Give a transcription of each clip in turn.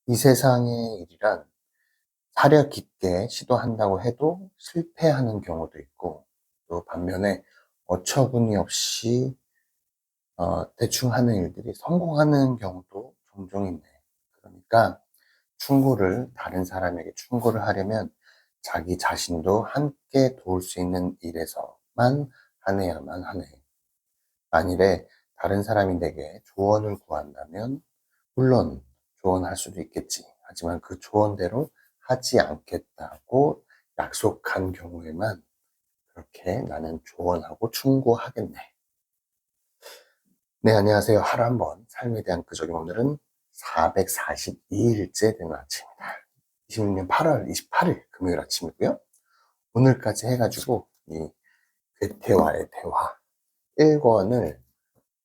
이 세상의 일이란 사려 깊게 시도한다고 해도 실패하는 경우도 있고, 또 반면에 어처구니 없이 대충 하는 일들이 성공하는 경우도 종종 있네. 그러니까 다른 사람에게 충고를 하려면 자기 자신도 함께 도울 수 있는 일에서만 하내야만 하네. 만일에 다른 사람이 내게 조언을 구한다면 물론 조언할 수도 있겠지. 하지만 그 조언대로 하지 않겠다고 약속한 경우에만 그렇게 나는 조언하고 충고하겠네. 네, 안녕하세요. 하루 한번 삶에 대한 끄적임. 오늘은 442일째 되는 아침입니다. 26년 8월 28일 금요일 아침이고요. 오늘까지 해가지고 이 괴테와의 대화 1권을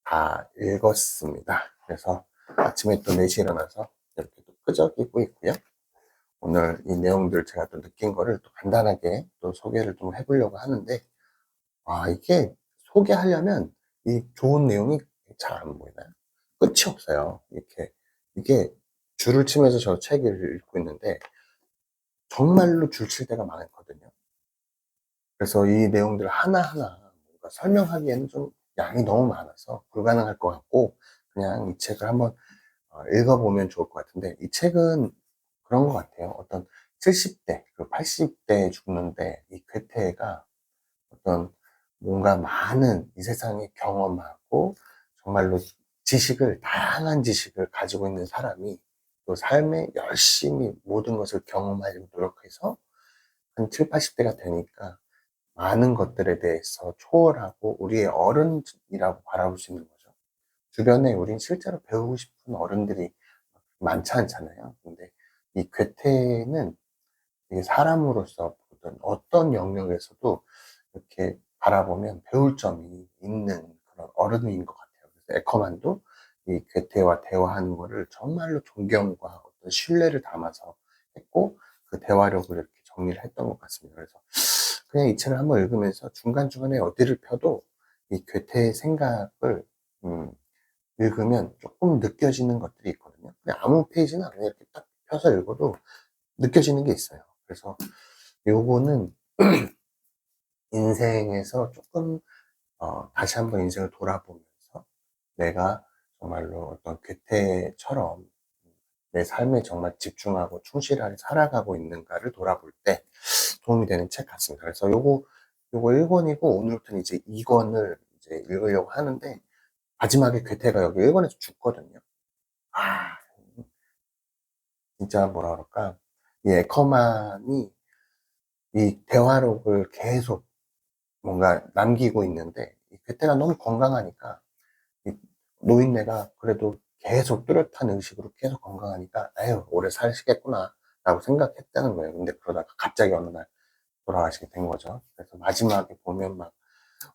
다 읽었습니다. 그래서 아침에 또 4시에 일어나서 이렇게 또 끄적이고 있고요. 오늘 이 내용들 제가 또 느낀 거를 또 간단하게 또 소개를 좀 해보려고 하는데, 이게 소개하려면 이 좋은 내용이 잘 안 보이나요? 끝이 없어요. 이게 줄을 치면서 저 책을 읽고 있는데, 정말로 줄 칠 때가 많거든요. 그래서 이 내용들 하나하나 뭔가 설명하기에는 좀 양이 너무 많아서 불가능할 것 같고, 그냥 이 책을 한번 읽어보면 좋을 것 같은데, 이 책은 그런 것 같아요. 어떤 70대, 80대 죽는데 이 괴테가 어떤 뭔가 많은 이 세상에 경험하고 정말로 다양한 지식을 가지고 있는 사람이 또 삶에 열심히 모든 것을 경험하려고 노력해서 한 7, 80대가 되니까 많은 것들에 대해서 초월하고 우리의 어른이라고 바라볼 수 있는 거죠. 주변에 우린 실제로 배우고 싶은 어른들이 많지 않잖아요. 근데 이 괴테는 이게 사람으로서 보든 어떤 영역에서도 이렇게 바라보면 배울 점이 있는 그런 어른인 것 같아요. 그래서 에커만도 이 괴테와 대화하는 거를 정말로 존경과 어떤 신뢰를 담아서 했고, 그 대화력을 이렇게 정리를 했던 것 같습니다. 그래서 그냥 이 책을 한번 읽으면서 중간중간에 어디를 펴도 이 괴테의 생각을 음, 읽으면 조금 느껴지는 것들이 있거든요. 그냥 아무 페이지나 그냥 이렇게 딱 펴서 읽어도 느껴지는 게 있어요. 그래서 요거는 인생에서 조금 다시 한번 인생을 돌아보면서 내가 정말로 어떤 괴테처럼 내 삶에 정말 집중하고 충실하게 살아가고 있는가를 돌아볼 때 도움이 되는 책 같습니다. 그래서 요거 1권이고 오늘부터는 이제 2권을 이제 읽으려고 하는데, 마지막에 괴테가 여기 1권에서 죽거든요. 아, 진짜 뭐라 그럴까. 이 에커만이 이 대화록을 계속 뭔가 남기고 있는데, 이 괴테가 너무 건강하니까 이 노인네가 그래도 계속 뚜렷한 의식으로 계속 건강하니까 에휴 오래 사시겠구나 라고 생각했다는 거예요. 근데 그러다가 갑자기 어느 날 돌아가시게 된 거죠. 그래서 마지막에 보면 막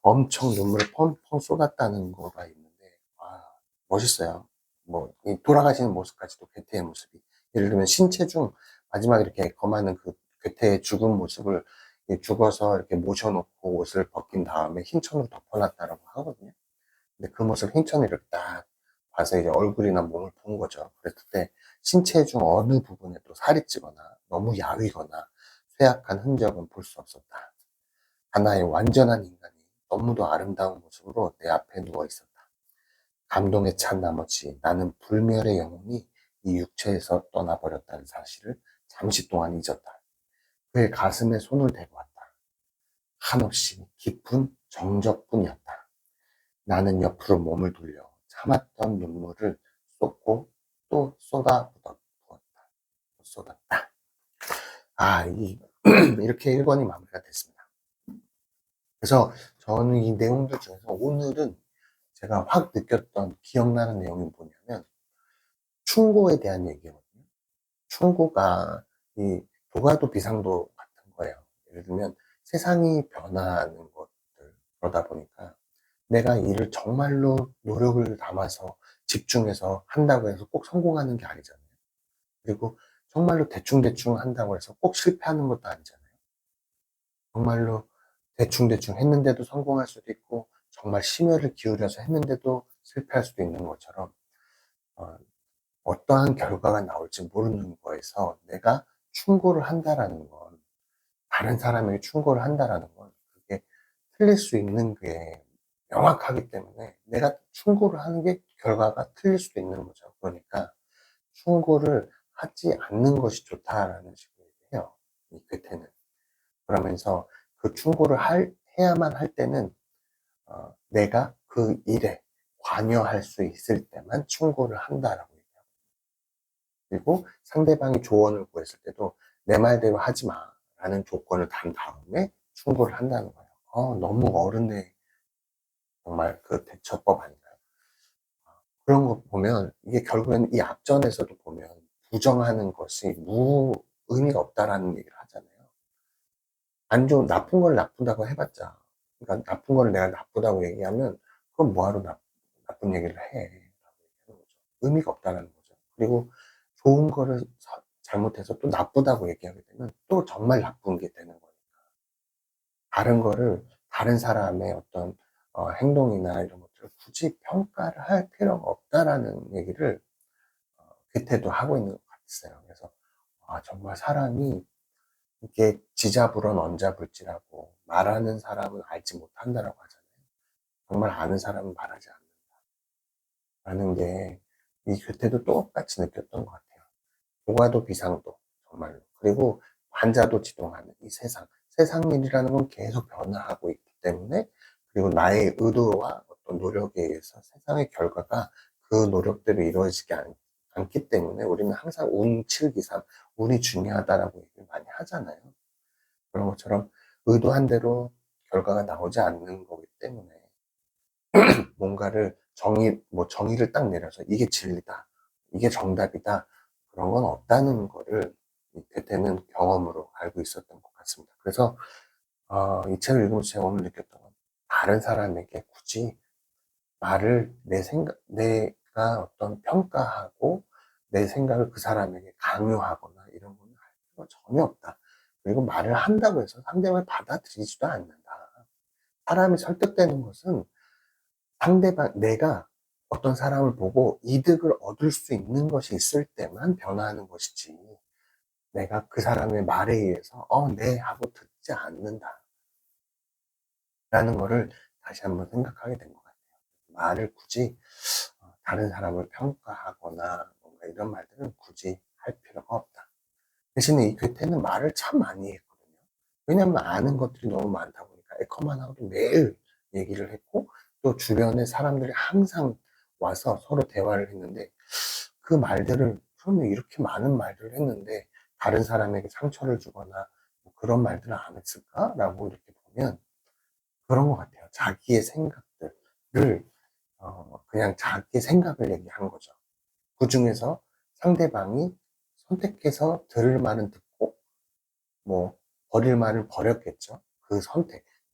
엄청 눈물을 펑펑 쏟았다는 거가 있는데, 멋있어요. 뭐 이 돌아가시는 모습까지도 괴테의 모습이, 예를 들면 신체중 마지막에 이렇게 검하는 그 괴테의 죽은 모습을 죽어서 이렇게 모셔놓고 옷을 벗긴 다음에 흰천으로 덮어놨다라고 하거든요. 근데 그 모습 흰천을 이렇게 딱 봐서 이제 얼굴이나 몸을 본 거죠. 그랬을 때 신체 중 어느 부분에 또 살이 찌거나 너무 야위거나 쇠약한 흔적은 볼 수 없었다. 하나의 완전한 인간이 너무도 아름다운 모습으로 내 앞에 누워 있었다. 감동에 찬 나머지 나는 불멸의 영혼이 이 육체에서 떠나버렸다는 사실을 잠시 동안 잊었다. 그의 가슴에 손을 대고 왔다. 한없이 깊은 정적뿐이었다. 나는 옆으로 몸을 돌려 참았던 눈물을 쏟고 또 쏟았다. 이렇게 1권이 마무리가 됐습니다. 그래서 저는 이 내용들 중에서 오늘은 제가 확 느꼈던 기억나는 내용이 뭐냐면 충고에 대한 얘기거든요. 충고가 이 도가도 비상도 같은 거예요. 예를 들면 세상이 변화하는 것들, 그러다 보니까 내가 일을 정말로 노력을 담아서 집중해서 한다고 해서 꼭 성공하는 게 아니잖아요. 그리고 정말로 대충대충 한다고 해서 꼭 실패하는 것도 아니잖아요. 정말로 대충대충 했는데도 성공할 수도 있고, 정말 심혈을 기울여서 했는데도 실패할 수도 있는 것처럼, 어, 어떠한 결과가 나올지 모르는 거에서 내가 충고를 한다라는 건, 다른 사람에게 충고를 한다라는 건 그게 틀릴 수 있는 게 명확하기 때문에 내가 충고를 하는 게 결과가 틀릴 수도 있는 거죠. 그러니까 충고를 하지 않는 것이 좋다라는 식으로 얘기해요. 이 괴테는. 그러면서 그 충고를 해야만 할 때는 내가 그 일에 관여할 수 있을 때만 충고를 한다라고 얘기해요. 그리고 상대방이 조언을 구했을 때도 내 말대로 하지 마 라는 조건을 단 다음에 충고를 한다는 거예요. 너무 어른의 정말 그 대처법 아닌가요? 그런 거 보면 이게 결국엔 이 앞전에서도 보면 부정하는 것이 의미가 없다라는 얘기를 하잖아요. 안 좋은, 나쁜 걸 나쁘다고 해봤자, 그러니까 나쁜 거를 내가 나쁘다고 얘기하면 그럼 뭐하러 나쁜 얘기를 해? 라고 얘기하는 거죠. 의미가 없다는 거죠. 그리고 좋은 거를 잘못해서 또 나쁘다고 얘기하게 되면 또 정말 나쁜 게 되는 거니까. 다른 거를, 다른 사람의 어떤 행동이나 이런 것들을 굳이 평가를 할 필요가 없다라는 얘기를 그때도 하고 있는 것 같았어요. 그래서 정말 사람이 이게 지자불언 언자불지라고, 말하는 사람은 알지 못한다라고 하잖아요. 정말 아는 사람은 말하지 않는다라는 게 이 교태도 똑같이 느꼈던 것 같아요. 조과도 비상도 정말로. 그리고 환자도 지동하는 이 세상 일이라는 건 계속 변화하고 있기 때문에, 그리고 나의 의도와 어떤 노력에 의해서 세상의 결과가 그 노력대로 이루어지지 않기 때문에 우리는 항상 운칠기삼, 운이 중요하다라고 얘기를 많이 하잖아요. 그런 것처럼 의도한 대로 결과가 나오지 않는 거기 때문에 뭔가를 정의를 딱 내려서 이게 진리다, 이게 정답이다, 그런 건 없다는 거를 그때는 경험으로 알고 있었던 것 같습니다. 그래서 이 책을 읽으면서 제가 오늘 느꼈던 건, 다른 사람에게 굳이 내가 어떤 평가하고 내 생각을 그 사람에게 강요하거나 이런 건 할 필요가 전혀 없다. 그리고 말을 한다고 해서 상대방을 받아들이지도 않는다. 사람이 설득되는 것은 내가 어떤 사람을 보고 이득을 얻을 수 있는 것이 있을 때만 변화하는 것이지, 내가 그 사람의 말에 의해서, 네, 하고 듣지 않는다. 라는 거를 다시 한번 생각하게 된 것 같아요. 말을 굳이, 다른 사람을 평가하거나 뭔가 이런 말들은 굳이 할 필요가 없다. 대신에 이 괴테는 말을 참 많이 했거든요. 왜냐면 아는 것들이 너무 많다 보니까 에커만하고도 매일 얘기를 했고, 또 주변에 사람들이 항상 와서 서로 대화를 했는데, 그 말들을, 그러면 이렇게 많은 말들을 했는데 다른 사람에게 상처를 주거나 뭐 그런 말들을 안 했을까라고 이렇게 보면 그런 것 같아요. 자기의 생각들을 그냥 자기 생각을 얘기한 거죠. 그 중에서 상대방이 선택해서 들을 말은 듣고, 뭐 버릴 말은 버렸겠죠. 그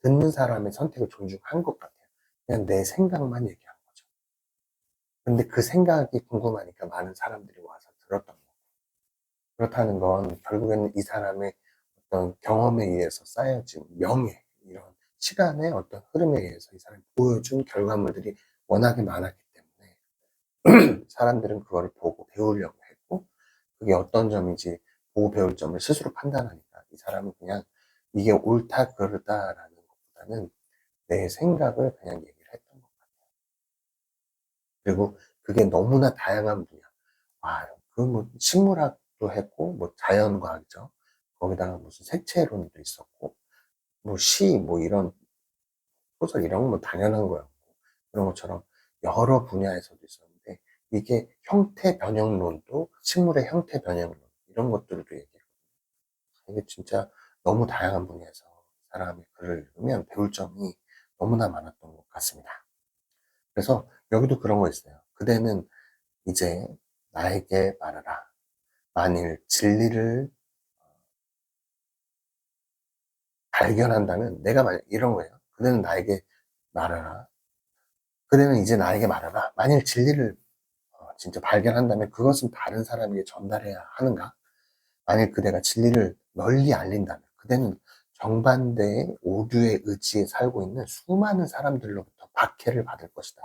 듣는 사람의 선택을 존중한 것 같아요. 그냥 내 생각만 얘기한 거죠. 근데 그 생각이 궁금하니까 많은 사람들이 와서 들었던 거고, 그렇다는 건 결국에는 이 사람의 어떤 경험에 의해서 쌓여진 명예, 이런 시간의 어떤 흐름에 의해서 이 사람이 보여준 결과물들이 워낙에 많았기 때문에 사람들은 그거를 보고 배우려고 했고, 그게 어떤 점인지 보고 배울 점을 스스로 판단하니까 이 사람은 그냥 이게 옳다 그르다라는 것보다는 내 생각을 그냥 얘기를 했던 것 같아요. 그리고 그게 너무나 다양한 분야, 그 뭐 식물학도 했고, 뭐 자연과학이죠. 거기다가 무슨 색채론도 있었고, 뭐 뭐 이런 소설 이런 건 뭐 당연한 거였고, 그런 것처럼 여러 분야에서도 있었는데, 이게 형태 변형론도, 식물의 형태 변형론 이런 것들도 얘기해요. 이게 진짜 너무 다양한 분야에서 사람의 글을 읽으면 배울 점이 너무나 많았던 것 같습니다. 그래서 여기도 그런 거 있어요. 그대는 이제 나에게 말하라. 만일 진리를 발견한다면, 내가 만약 이런 거예요. 그대는 나에게 말하라. 그대는 이제 나에게 말하라. 만일 진리를 진짜 발견한다면 그것은 다른 사람에게 전달해야 하는가? 만일 그대가 진리를 널리 알린다면 그대는 정반대의 오류의 의지에 살고 있는 수많은 사람들로부터 박해를 받을 것이다.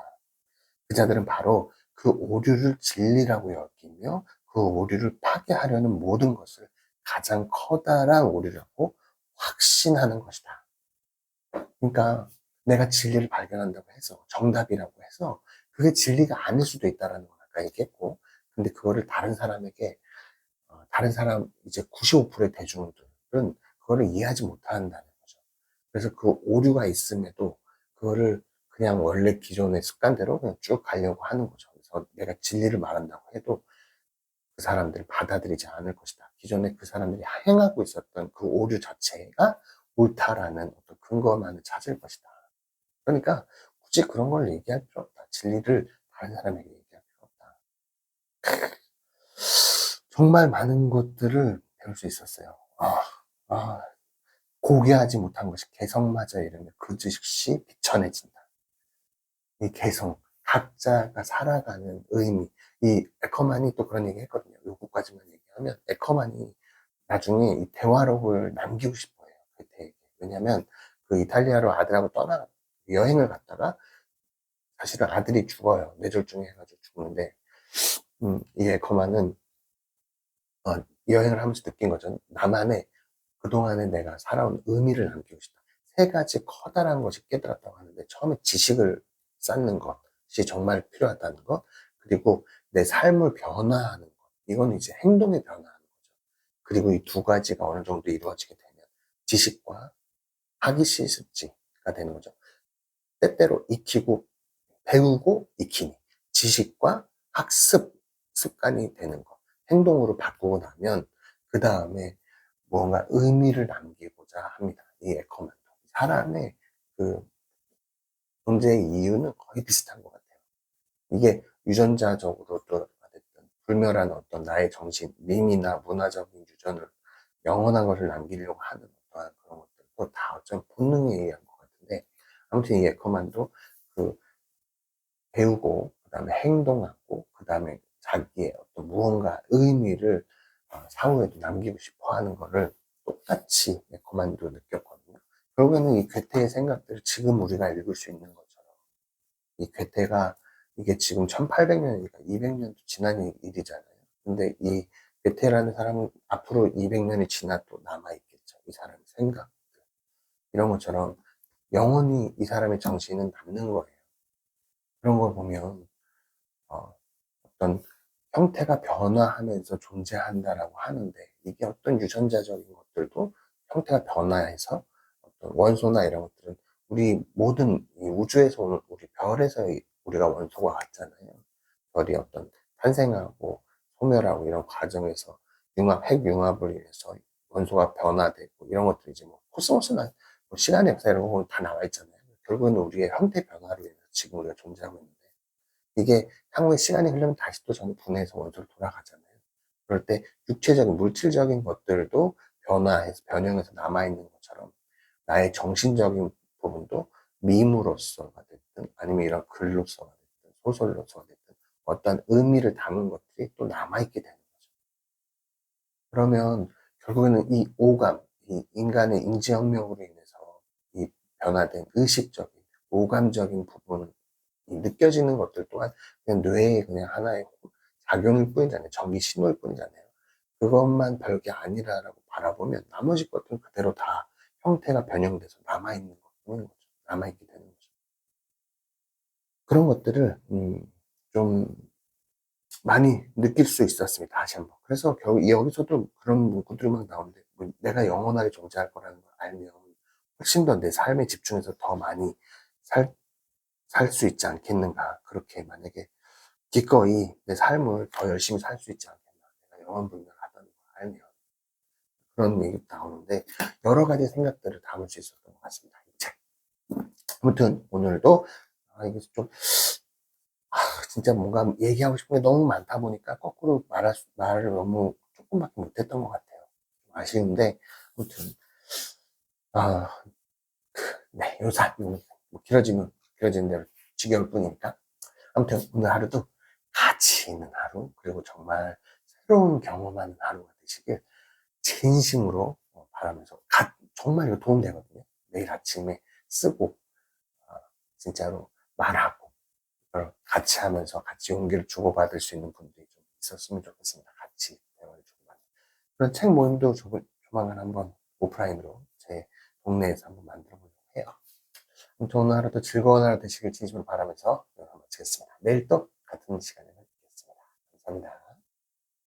그 자들은 바로 그 오류를 진리라고 여기며 그 오류를 파괴하려는 모든 것을 가장 커다란 오류라고 확신하는 것이다. 그러니까 내가 진리를 발견한다고 해서, 정답이라고 해서 그게 진리가 아닐 수도 있다는 걸 아까 얘기했고, 근데 그거를 다른 사람에게, 다른 사람 이제 95%의 대중들은 그거를 이해하지 못한다는 거죠. 그래서 그 오류가 있음에도 그거를 그냥 원래 기존의 습관대로 그냥 쭉 가려고 하는 거죠. 그래서 내가 진리를 말한다고 해도 그 사람들을 받아들이지 않을 것이다. 기존에 그 사람들이 행하고 있었던 그 오류 자체가 옳다라는 어떤 근거만을 찾을 것이다. 그러니까 굳이 그런 걸 얘기할 필요 없다. 진리를 다른 사람에게 얘기할 필요 없다. 정말 많은 것들을 배울 수 있었어요. 아, 고귀하지 못한 것이 개성마저 이르면 그 즉시 비천해진다. 이 개성, 각자가 살아가는 의미, 이 에커만이 또 그런 얘기 했거든요. 요거까지만 얘기하면 에커만이 나중에 이 대화록을 남기고 싶어요. 그때. 왜냐면 그 이탈리아로 아들하고 여행을 갔다가 사실은 아들이 죽어요. 뇌졸중해 해가지고 죽는데, 이 에커만은 여행을 하면서 느낀 거죠. 나만의 그동안에 내가 살아온 의미를 남기고 싶다. 세 가지 커다란 것이 깨달았다고 하는데, 처음에 지식을 쌓는 것이 정말 필요하다는 것, 그리고 내 삶을 변화하는 것, 이건 이제 행동에 변화하는 거죠. 그리고 이 두 가지가 어느 정도 이루어지게 되면 지식과 하기 실습지가 되는 거죠. 때때로 익히고 배우고 익히니, 지식과 학습 습관이 되는 것, 행동으로 바꾸고 나면 그 다음에 뭔가 의미를 남기고자 합니다. 이 에커만도 사람의 그 존재의 이유는 거의 비슷한 것 같아요. 이게 유전자적으로도 됐든 불멸한 어떤 나의 정신, 밈이나 문화적인 유전을 영원한 것을 남기려고 하는 어떠한 그런 것들도 다 어쩜 본능에 의한 것 같은데, 아무튼 이 에커만도 그 배우고 그다음에 행동하고 그다음에 자기의 어떤 무언가 의미를 사후에도 남기고 싶어 하는 거를 똑같이 에커만도 느꼈거든요. 결국에는 이 괴테의 생각들을 지금 우리가 읽을 수 있는 것처럼, 이 괴테가 이게 지금 1800년이니까 200년도 지난 일이잖아요. 근데 이 괴테라는 사람은 앞으로 200년이 지나도 남아있겠죠. 이 사람의 생각들. 이런 것처럼 영원히 이 사람의 정신은 남는 거예요. 그런 걸 보면 어, 어떤 형태가 변화하면서 존재한다라고 하는데, 이게 어떤 유전자적인 것들도 형태가 변화해서 어떤 원소나 이런 것들은 우리 모든 이 우주에서 오는, 우리 별에서 우리가 원소가 왔잖아요. 별이 어떤 탄생하고 소멸하고 이런 과정에서 핵융합을 인해서 원소가 변화되고 이런 것들이 이제 뭐 코스모스나 뭐 시간의 역사 이런 거 다 나와 있잖아요. 결국은 우리의 형태 변화로 인해서 지금 우리가 존재하고 있는데, 이게 향후에 시간이 흐르면 다시 또 전부 분해해서 원소로 돌아가잖아요. 그럴 때 육체적인, 물질적인 것들도 변화해서, 변형해서 남아있는 것처럼 나의 정신적인 부분도 밈으로서가 됐든 아니면 이런 글로서가 됐든 소설로서가 됐든 어떤 의미를 담은 것들이 또 남아있게 되는 거죠. 그러면 결국에는 이 오감, 이 인간의 인지혁명으로 인해서 이 변화된 의식적인, 오감적인 부분, 느껴지는 것들 또한 그냥 뇌의 그냥 하나의 작용일 뿐이잖아요. 전기 신호일 뿐이잖아요. 그것만 별게 아니라라고 바라보면 나머지 것들은 그대로 다 형태가 변형돼서 남아있는 것뿐인 거죠. 남아있게 되는 거죠. 그런 것들을 좀 많이 느낄 수 있었습니다. 다시 한번. 그래서 결국 여기서도 그런 문구들이 막 나오는데, 뭐 내가 영원하게 존재할 거라는 걸 알면 훨씬 더 내 삶에 집중해서 더 많이 살 수 있지 않겠는가. 그렇게 만약에 기꺼이 내 삶을 더 열심히 살 수 있지 않겠나. 내가 영원불멸하다는 걸 알면. 그런 얘기도 나오는데, 여러 가지 생각들을 담을 수 있었던 것 같습니다. 이 책. 아무튼 오늘도 이게 좀 진짜 뭔가 얘기하고 싶은 게 너무 많다 보니까 거꾸로 말을 너무 조금밖에 못했던 것 같아요. 아쉬운데, 아무튼 아, 네, 요사 뭐 길어지는 대로 지겨울 뿐이니까. 아무튼 오늘 하루도 가치 있는 하루, 그리고 정말 새로운 경험하는 하루가 되시길 진심으로 바라면서, 정말 이거 도움되거든요. 내일 아침에 쓰고 진짜로 말하고 그걸 같이 하면서 같이 용기를 주고받을 수 있는 분들이 좀 있었으면 좋겠습니다. 같이 대화를 주고받는. 그런 책 모임도 조만간 한번 오프라인으로 제 동네에서 한번 만들어 보려고 해요. 아무튼 오늘 하루도 즐거운 하루 되시길 진심으로 바라면서 영상 마치겠습니다. 내일 또 같은 시간에